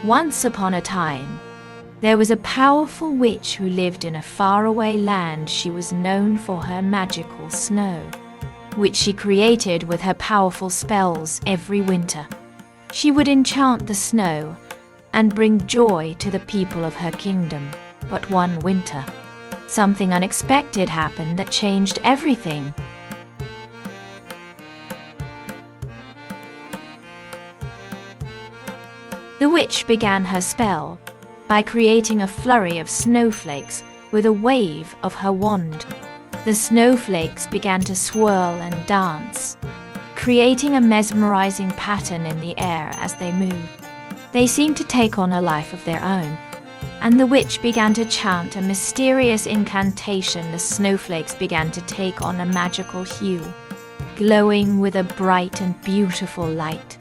Once upon a time, there was a powerful witch who lived in a faraway land. She was known for her magical snow, which she created with her powerful spells every winter. She would enchant the snow and bring joy to the people of her kingdom. But one winter, something unexpected happened that changed everything. The witch began her spell by creating a flurry of snowflakes with a wave of her wand. The snowflakes began to swirl and dance, creating a mesmerizing pattern in the air as they moved. They seemed to take on a life of their own, and the witch began to chant a mysterious incantation. The snowflakes began to take on a magical hue, glowing with a bright and beautiful light.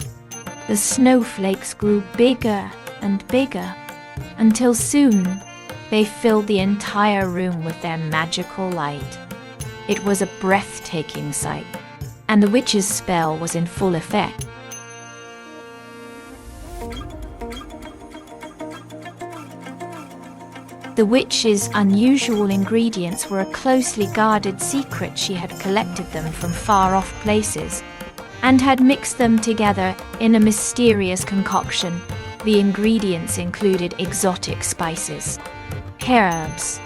The snowflakes grew bigger and bigger, until soon they filled the entire room with their magical light. It was a breathtaking sight, and the witch's spell was in full effect. The witch's unusual ingredients were a closely guarded secret. She had collected them from far-off places and had mixed them together in a mysterious concoction. The ingredients included exotic spices, herbs,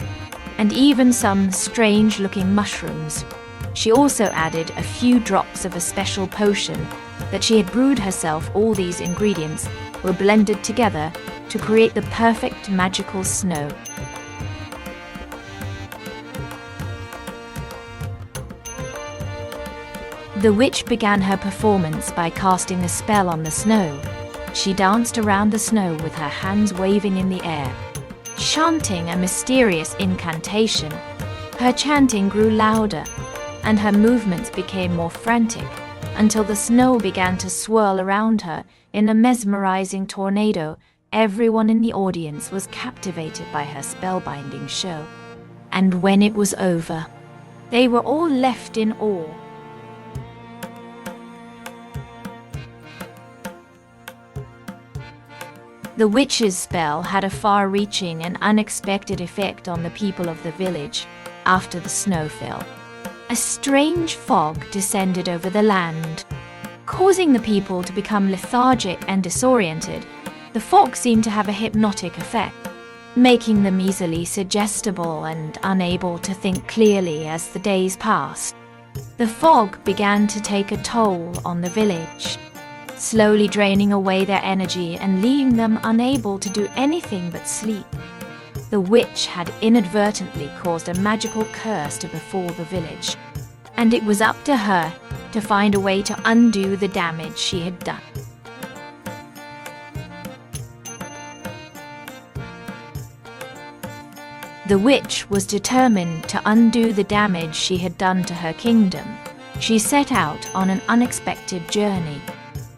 and even some strange-looking mushrooms. She also added a few drops of a special potion that she had brewed herself. All these ingredients were blended together to create the perfect magical snow. The witch began her performance by casting a spell on the snow. She danced around the snow with her hands waving in the air, chanting a mysterious incantation. Her chanting grew louder, and her movements became more frantic, until the snow began to swirl around her in a mesmerizing tornado. Everyone in the audience was captivated by her spellbinding show. And when it was over, they were all left in awe. The witch's spell had a far-reaching and unexpected effect on the people of the village. After the snow fell, a strange fog descended over the land, causing the people to become lethargic and disoriented. The fog seemed to have a hypnotic effect, making them easily suggestible and unable to think clearly as the days passed. The fog began to take a toll on the village, slowly draining away their energy and leaving them unable to do anything but sleep. The witch had inadvertently caused a magical curse to befall the village, and it was up to her to find a way to undo the damage she had done. The witch was determined to undo the damage she had done to her kingdom. She set out on an unexpected journey,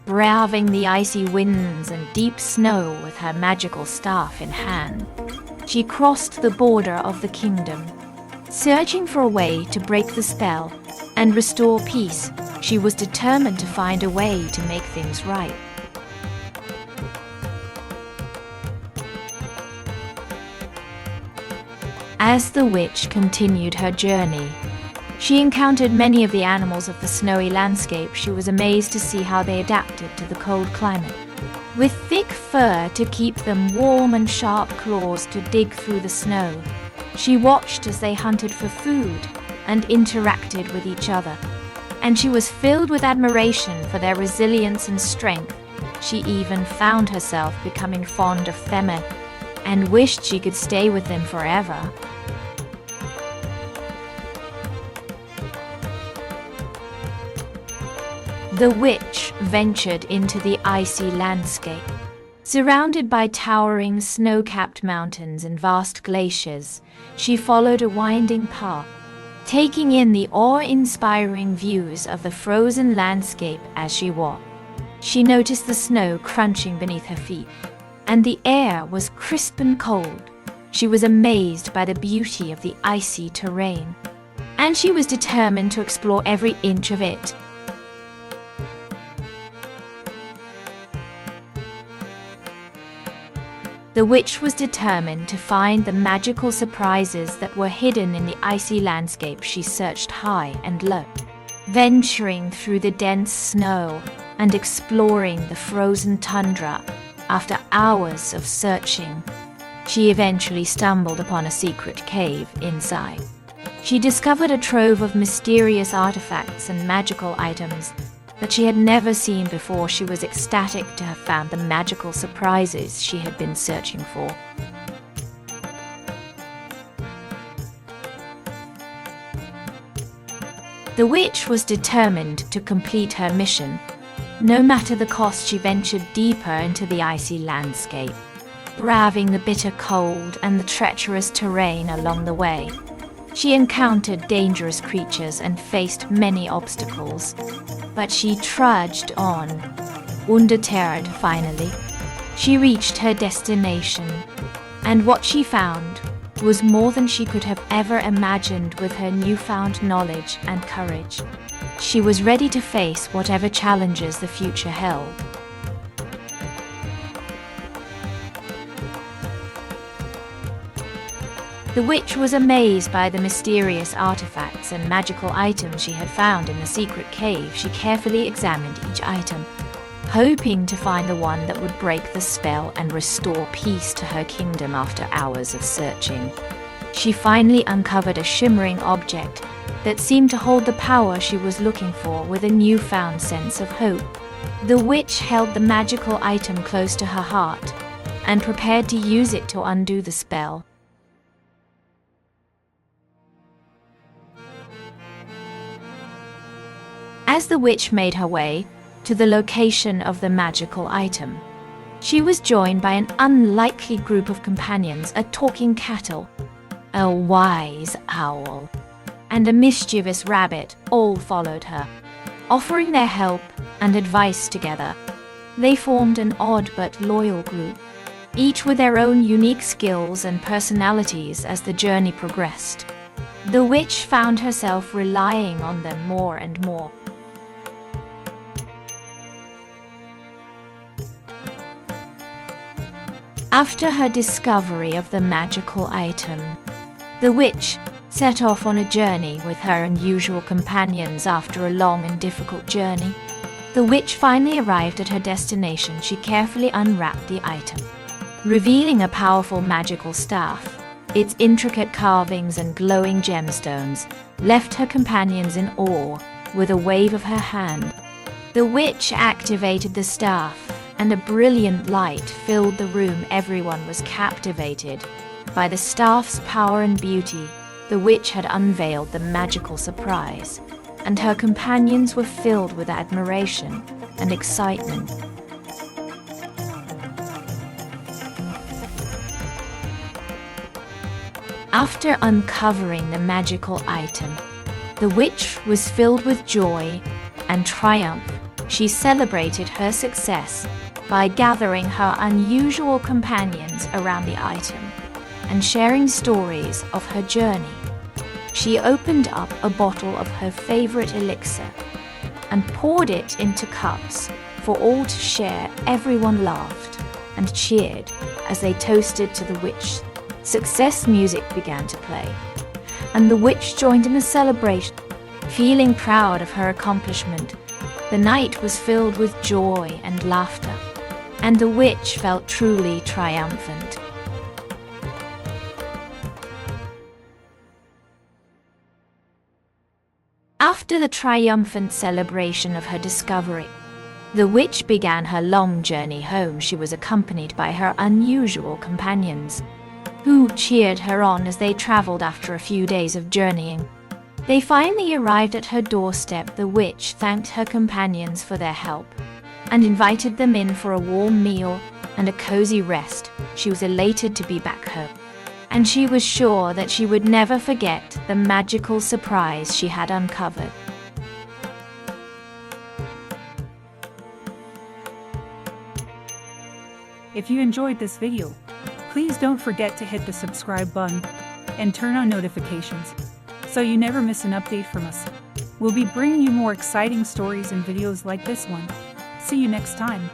braving the icy winds and deep snow with her magical staff in hand. She crossed the border of the kingdom, searching for a way to break the spell and restore peace. She was determined to find a way to make things right. As the witch continued her journey, she encountered many of the animals of the snowy landscape. She was amazed to see how they adapted to the cold climate. With thick fur to keep them warm and sharp claws to dig through the snow, she watched as they hunted for food and interacted with each other. And she was filled with admiration for their resilience and strength. She even found herself becoming fond of them and wished she could stay with them forever. The witch ventured into the icy landscape. Surrounded by towering snow-capped mountains and vast glaciers, she followed a winding path, taking in the awe-inspiring views of the frozen landscape as she walked. She noticed the snow crunching beneath her feet, and the air was crisp and cold. She was amazed by the beauty of the icy terrain, and she was determined to explore every inch of it. The witch was determined to find the magical surprises that were hidden in the icy landscape. She searched high and low, venturing through the dense snow and exploring the frozen tundra. After hours of searching, she eventually stumbled upon a secret cave inside. She discovered a trove of mysterious artifacts and magical items that she had never seen before. She was ecstatic to have found the magical surprises she had been searching for. The witch was determined to complete her mission. No matter the cost, she ventured deeper into the icy landscape, braving the bitter cold and the treacherous terrain along the way. She encountered dangerous creatures and faced many obstacles, but she trudged on. Undeterred, finally, she reached her destination, and what she found was more than she could have ever imagined. With her newfound knowledge and courage, she was ready to face whatever challenges the future held. The witch was amazed by the mysterious artifacts and magical items she had found in the secret cave. She carefully examined each item, hoping to find the one that would break the spell and restore peace to her kingdom. After hours of searching, she finally uncovered a shimmering object that seemed to hold the power she was looking for. With a newfound sense of hope, the witch held the magical item close to her heart and prepared to use it to undo the spell. As the witch made her way to the location of the magical item, she was joined by an unlikely group of companions: a talking cattle, a wise owl, and a mischievous rabbit. All followed her, offering their help and advice together. They formed an odd but loyal group, each with their own unique skills and personalities. As the journey progressed, the witch found herself relying on them more and more. After her discovery of the magical item, the witch set off on a journey with her unusual companions. After a long and difficult journey, the witch finally arrived at her destination. She carefully unwrapped the item, revealing a powerful magical staff. Its intricate carvings and glowing gemstones left her companions in awe. With a wave of her hand, the witch activated the staff, and a brilliant light filled the room. Everyone was captivated by the staff's power and beauty. The witch had unveiled the magical surprise, and her companions were filled with admiration and excitement. After uncovering the magical item, the witch was filled with joy and triumph. She celebrated her success by gathering her unusual companions around the item and sharing stories of her journey. She opened up a bottle of her favorite elixir and poured it into cups for all to share. Everyone laughed and cheered as they toasted to the witch. Success music began to play, and the witch joined in the celebration. Feeling proud of her accomplishment, the night was filled with joy and laughter, and the witch felt truly triumphant. After the triumphant celebration of her discovery, the witch began her long journey home. She was accompanied by her unusual companions, who cheered her on as they traveled. After a few days of journeying, they finally arrived at her doorstep. The witch thanked her companions for their help and invited them in for a warm meal and a cozy rest. She was elated to be back home, and she was sure that she would never forget the magical surprise she had uncovered. If you enjoyed this video, please don't forget to hit the subscribe button and turn on notifications so you never miss an update from us. We'll be bringing you more exciting stories and videos like this one. See you next time.